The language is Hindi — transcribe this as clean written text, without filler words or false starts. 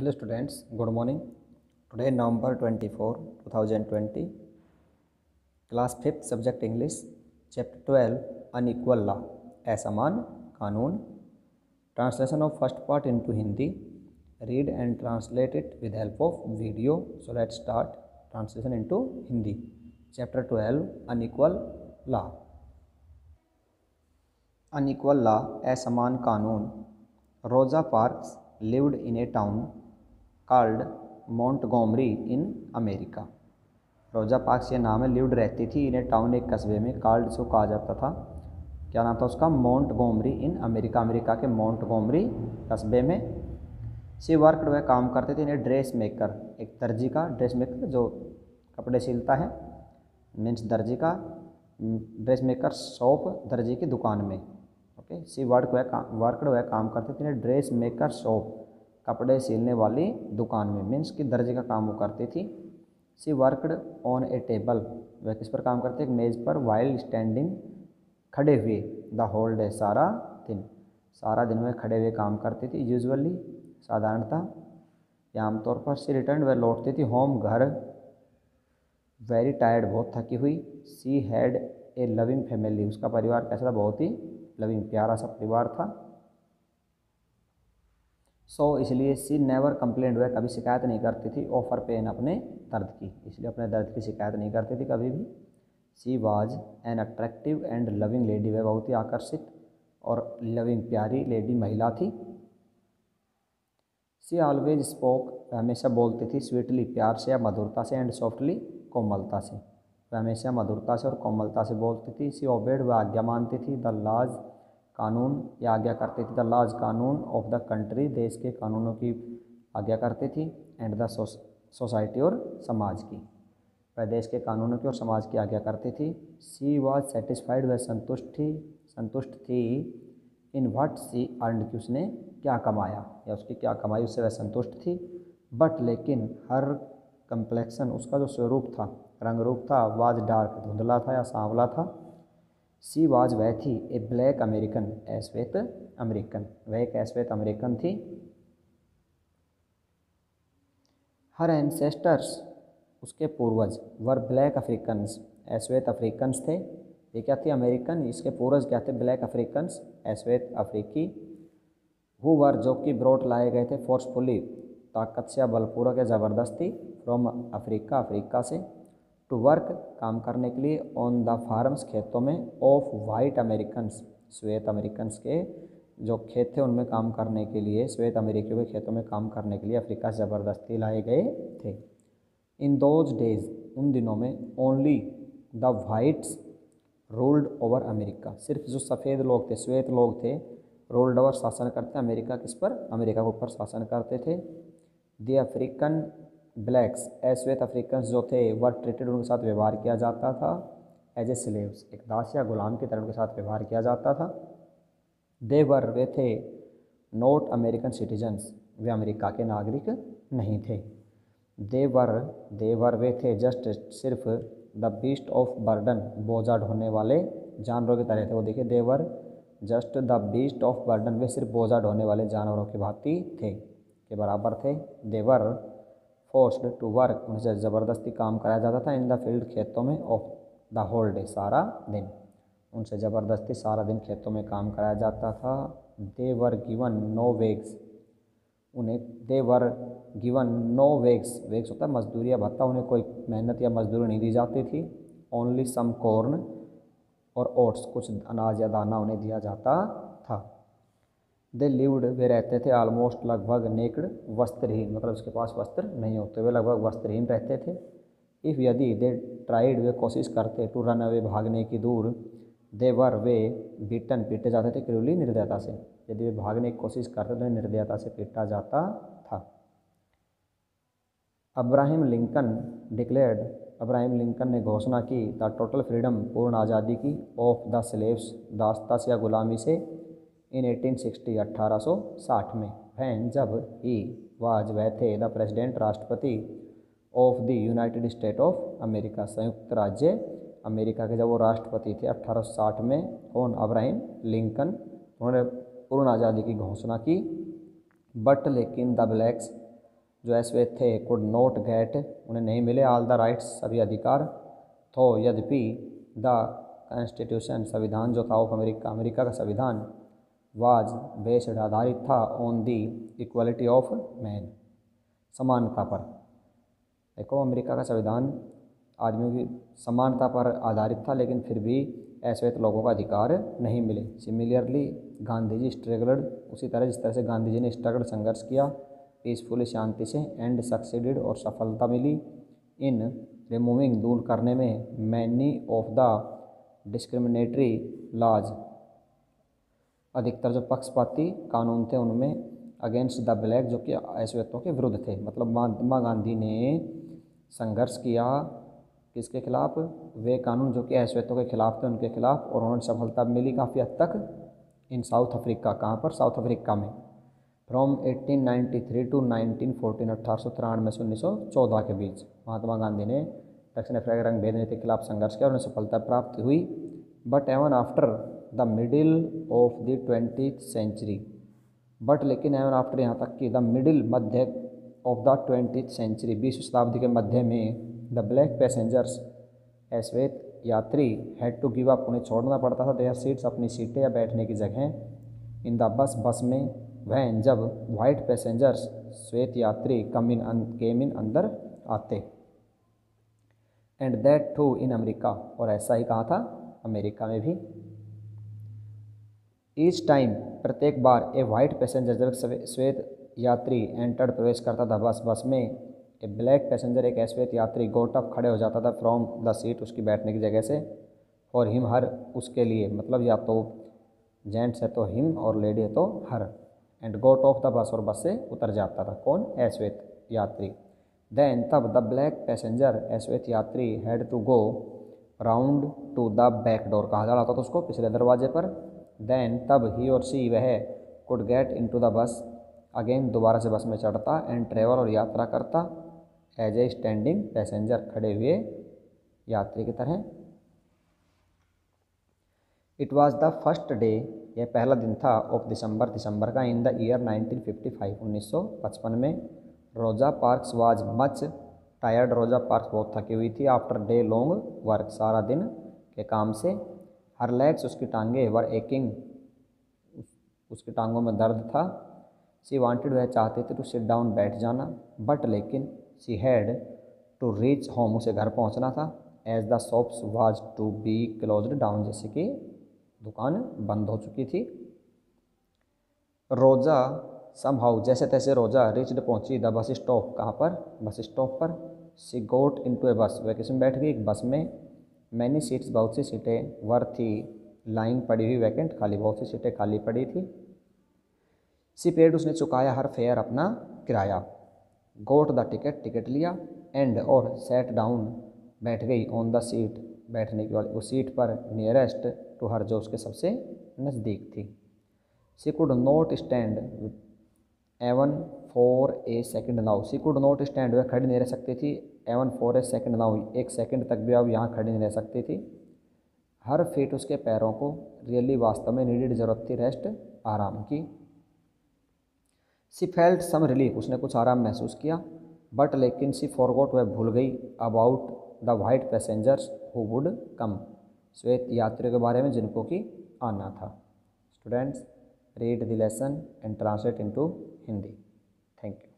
Hello students, good morning. Today November 24, 2020, class 5th subject English, chapter 12 unequal law, असमान कानून. Translation of first part into Hindi. Read and translate it with help of video. So let's start translation into Hindi. Chapter 12 unequal law. Unequal law, असमान कानून. Rosa Parks lived in a town called Montgomery in America. रोजा पार्क्स ये नाम है. लिव्ड रहती थी इन ए टाउन, एक कस्बे में. कार्ल्ड से कहा जाता था. क्या नाम था उसका? Montgomery in America. अमेरिका के मोंटगोमरी कस्बे में. सी वर्कड, वह काम करते थे इन ए ड्रेस मेकर, एक दर्जी का. ड्रेस मेकर जो कपड़े सिलता है, मीन्स दर्जी का. ड्रेस मेकर शॉप, दर्जी की दुकान में. ओके. सी वर्कड, वह काम करते थे इन ए ड्रेस मेकर शॉप, कपड़े सिलने वाली दुकान में. मीन्स कि दर्जी का काम वो करती थी. सी वर्कड ऑन ए टेबल, वह किस पर काम करते? एक मेज़ पर. वाइल स्टैंडिंग, खड़े हुए. द होल डे, सारा दिन. सारा दिन वह खड़े हुए काम करती थी. यूजुअली, साधारणतः या आमतौर पर. सी रिटर्न, वह लौटती थी होम, घर. वेरी टायर्ड, बहुत थकी हुई. She had a loving family, उसका परिवार कैसा था? बहुत ही लविंग, प्यारा सा परिवार था. सो इसलिए सी नेवर कंप्लेंट, वह कभी शिकायत नहीं करती थी. ऑफर पेन, अपने दर्द की. इसलिए अपने दर्द की शिकायत नहीं करती थी कभी भी. She was an attractive and loving lady, वह बहुत ही आकर्षित और लविंग, प्यारी लेडी, महिला थी. सी ऑलवेज स्पोक, वह हमेशा बोलती थी. स्वीटली, प्यार से या मधुरता से. एंड सॉफ्टली, कोमलता से. वह हमेशा मधुरता से और कोमलता से बोलती थी. सी ओबेड, वह आज्ञा मानती थी. द लॉज, कानून या आज्ञा करती थी. द लॉज, कानून. ऑफ द कंट्री, देश के कानूनों की आज्ञा करती थी. एंड द सोसाइटी, और समाज की. वह देश के कानूनों की और समाज की आज्ञा करती थी. सी वॉज सेटिस्फाइड, वह संतुष्ट थी. इन व्हाट सी अर्नड, कि उसने क्या कमाया या उसकी क्या कमाई, उससे वह संतुष्ट थी. बट लेकिन हर कंप्लेक्शन, उसका जो स्वरूप था, रंग रूप था. वाज डार्क, धुंधला था या सांवला था. सी वाज, वह थी. ए ब्लैक अमेरिकन, अश्वेत अमेरिकन, वह एक अश्वेत अमेरिकन थी. हर एंसेस्टर्स, उसके पूर्वज. वर ब्लैक अफ्रीकन्स, अश्वेत अफ्रीकन्स थे. ये क्या थे? अमेरिकन. इसके पूर्वज क्या थे? ब्लैक अफ्रीकन्स, अश्वेत अफ्रीकी. हु वर, जो कि ब्रोट लाए गए थे. फोर्सफुली, ताकत से या बलपूर्वक या ज़बरदस्ती. फ्रॉम अफ्रीका, अफ्रीका से. टू वर्क, काम करने के लिए. ऑन द फार्म्स, खेतों में. ऑफ वाइट अमेरिकन्स, श्वेत अमेरिकन्स के जो खेत थे उनमें काम करने के लिए. श्वेत अमेरिकियों के खेतों में काम करने के लिए अफ्रीका से ज़बरदस्ती लाए गए थे. इन दोज डेज, उन दिनों में. Only the whites ruled over America, सिर्फ जो सफ़ेद लोग थे, श्वेत लोग थे, रूल्ड ओवर, शासन करते. अमेरिका किस पर? अमेरिका के ऊपर शासन करते थे. द अफ्रीकन ब्लैक्स, अश्वेत अफ्रीकन्स जो थे, वर ट्रीटेड, उनके साथ व्यवहार किया जाता था. एज ए स्लेव्स, एक दास या गुलाम की तरह उनके साथ व्यवहार किया जाता था. दे वर, वे थे. Not American citizens, way America के नागरिक नहीं थे. दे वर, वे थे. जस्ट, सिर्फ. द बीस्ट ऑफ बर्डन, बोझा ढोने वाले जानवरों की तरह थे वो. देखिए, they were just the beast of burden, वे सिर्फ बोझा ढोने वाले जानवरों की भांति थे, के बराबर थे. दे वर फोर्स्ड टू वर्क, उनसे ज़बरदस्ती काम कराया जाता था. इन द फील्ड, खेतों में. ऑफ द होल डे, सारा दिन. उनसे ज़बरदस्ती सारा दिन खेतों में काम कराया जाता था. दे वर गिवन नो वेग्स, उन्हें. दे वर गिवन नो वेग्स, वेग्स होता है मजदूरी या भत्ता. उन्हें कोई मेहनत या मजदूरी नहीं दी जाती थी. ओनली सम कॉर्न और ओट्स, कुछ अनाज या दाना उन्हें दिया जाता था. दे लिव्ड, वे रहते थे. ऑलमोस्ट, लगभग. नेक्ड, वस्त्रहीन, मतलब उसके पास वस्त्र नहीं होते, वे लगभग वस्त्रहीन रहते थे. इफ़, यदि. दे ट्राइड, वे कोशिश करते. टू रन अवे, भागने की दूर. दे वर, वे. बीटन, पीटे जाते थे. क्रूली, निर्दयता से. यदि वे भागने की कोशिश करते तो निर्दयता से पीटा जाता था. Abraham Lincoln declared, Abraham Lincoln ने घोषणा की. द टोटल फ्रीडम, पूर्ण आज़ादी की. ऑफ द स्लेव्स, दासता या गुलामी से. इन 1860, 1860 में. वैन, जब. ही वाज, वह थे. द प्रेसिडेंट, राष्ट्रपति. Of the United state of America, संयुक्त राज्य अमेरिका के जब वो राष्ट्रपति थे 1860 में. कौन? Abraham Lincoln. उन्होंने पूर्ण आज़ादी की घोषणा की. बट लेकिन द ब्लैक्स, जो अश्वेत थे कुड नॉट गेट, उन्हें नहीं मिले ऑल द राइट्स, सभी अधिकार, तो यद्यपि द कॉन्स्टिट्यूशन, संविधान जो था ऑफ अमेरिका, अमेरिका का संविधान, वाज बेस्ड, आधारित था, on the equality of man, समानता पर। देखो अमेरिका का संविधान आदमियों की समानता पर आधारित था, लेकिन फिर भी अश्वेत लोगों का अधिकार नहीं मिले। सिमिलरली गांधी जी स्ट्रगल्ड, उसी तरह जिस तरह से गांधी जी ने स्ट्रगल, संघर्ष किया, पीसफुली, शांति से, एंड सक्सीडेड, और सफलता मिली, इन रिमूविंग, दूर करने में, many of the discriminatory laws, अधिकतर जो पक्षपाती कानून थे उनमें, अगेंस्ट द ब्लैक, जो कि अश्वेतों के विरुद्ध थे। मतलब महात्मा गांधी ने संघर्ष किया किसके खिलाफ, वे कानून जो कि अश्वेतों के खिलाफ थे उनके खिलाफ, और उन्होंने सफलता मिली काफ़ी हद तक इन साउथ अफ्रीका। कहाँ पर? साउथ अफ्रीका में। फ्रॉम 1893 टू 1914, 1893 से 1914 के बीच महात्मा गांधी ने दक्षिण अफ्रीका रंगभेद नीति के खिलाफ संघर्ष किया और उन्हें सफलता प्राप्त हुई। But even after the middle of the 20th century, but लेकिन एवन आफ्टर, यहाँ तक कि द मिडिल, मध्य ऑफ द 20th सेंचुरी, 20वीं शताब्दी के मध्य में, द ब्लैक पैसेंजर्स, अश्वेत यात्री, हैड टू गिव अप, उन्हें छोड़ना पड़ता था, देयर सीट्स, अपनी सीटें या बैठने की जगह, इन द बस, बस में, वह जब वाइट पैसेंजर्स, श्वेत यात्री, केम इन, अंदर आते, and that too in America, और ऐसा ही कहा था अमेरिका में भी। ईच टाइम, प्रत्येक बार, ए वाइट पैसेंजर, जब श्वेत यात्री एंटर्ड, प्रवेश करता था बस, बस में, ए ब्लैक पैसेंजर, एक अश्वेत यात्री, गोट अप, खड़े हो जाता था, फ्रॉम द सीट, उसकी बैठने की जगह से, फॉर हिम, हर, उसके लिए, मतलब या तो जेंट्स है तो हिम और लेडी है तो her, and goat of the बस, और बस से उतर जाता था कौन? अश्वेत यात्री। देन, तब, द ब्लैक पैसेंजर, अश्वेत यात्री, had to go round to the back door, कहा जा रहा था तो उसको पिछले दरवाजे पर। देन, तब, ही और सी, वह could get into the bus, again, दोबारा से बस में चढ़ता, एंड ट्रेवल, और यात्रा करता, एज ए स्टैंडिंग पैसेंजर, खड़े हुए यात्री की तरह। It was the first day, यह पहला दिन था, ऑफ दिसंबर, दिसंबर का, इन द ईयर 1955, 1955 में। रोजा पार्क्स वाज मच टायर्ड, रोजा पार्क्स बहुत थकी हुई थी, आफ्टर डे लॉन्ग वर्क, सारा दिन के काम से। हर लेग्स, उसकी टांगें, वर एकिंग, उसकी टांगों में दर्द था। सी वांटेड, वह चाहती थी, टू सिट डाउन, बैठ जाना, बट लेकिन, she had to reach home, उसे घर पहुंचना था, as the shops was to be closed down, जैसे कि दुकान बंद हो चुकी थी। रोजा समहाउ, जैसे तैसे रोजा, रिच्ड, पहुंची, द बस स्टॉप, कहाँ पर? बस स्टॉप पर। सी गोट इनटू ए बस, वह किस में बैठ गई? एक बस में। मैनी सीट्स, बहुत सी सीटें, वर थी, लाइन, पड़ी हुई, वैकेंट, खाली, बहुत सी सीटें खाली पड़ी थी। सी पेड, उसने चुकाया, हर फेयर, अपना किराया। गोट द टिकट, टिकट लिया, एंड, और, सेट डाउन, बैठ गई, ऑन द सीट, बैठने की वाली उस सीट पर, नियरेस्ट टू हर, जो उसके सबसे नज़दीक थी। She could not stand even for a second now, she could not stand, वह खड़ी नहीं रह सकती थी, even for a second now, एक सेकंड तक भी अब यहाँ खड़ी नहीं रह सकती थी। हर फीट, उसके पैरों को, रियली, वास्तव में, नीडेड, जरूरत थी, रेस्ट, आराम की। सी फेल्ट सम रिलीफ, उसने कुछ आराम महसूस किया, बट लेकिन, सी फॉरगॉट, वह भूल गई, about the white passengers who would come, श्वेत यात्रियों के बारे में जिनको कि आना था। Students, read the lesson and translate into Hindi. Thank you.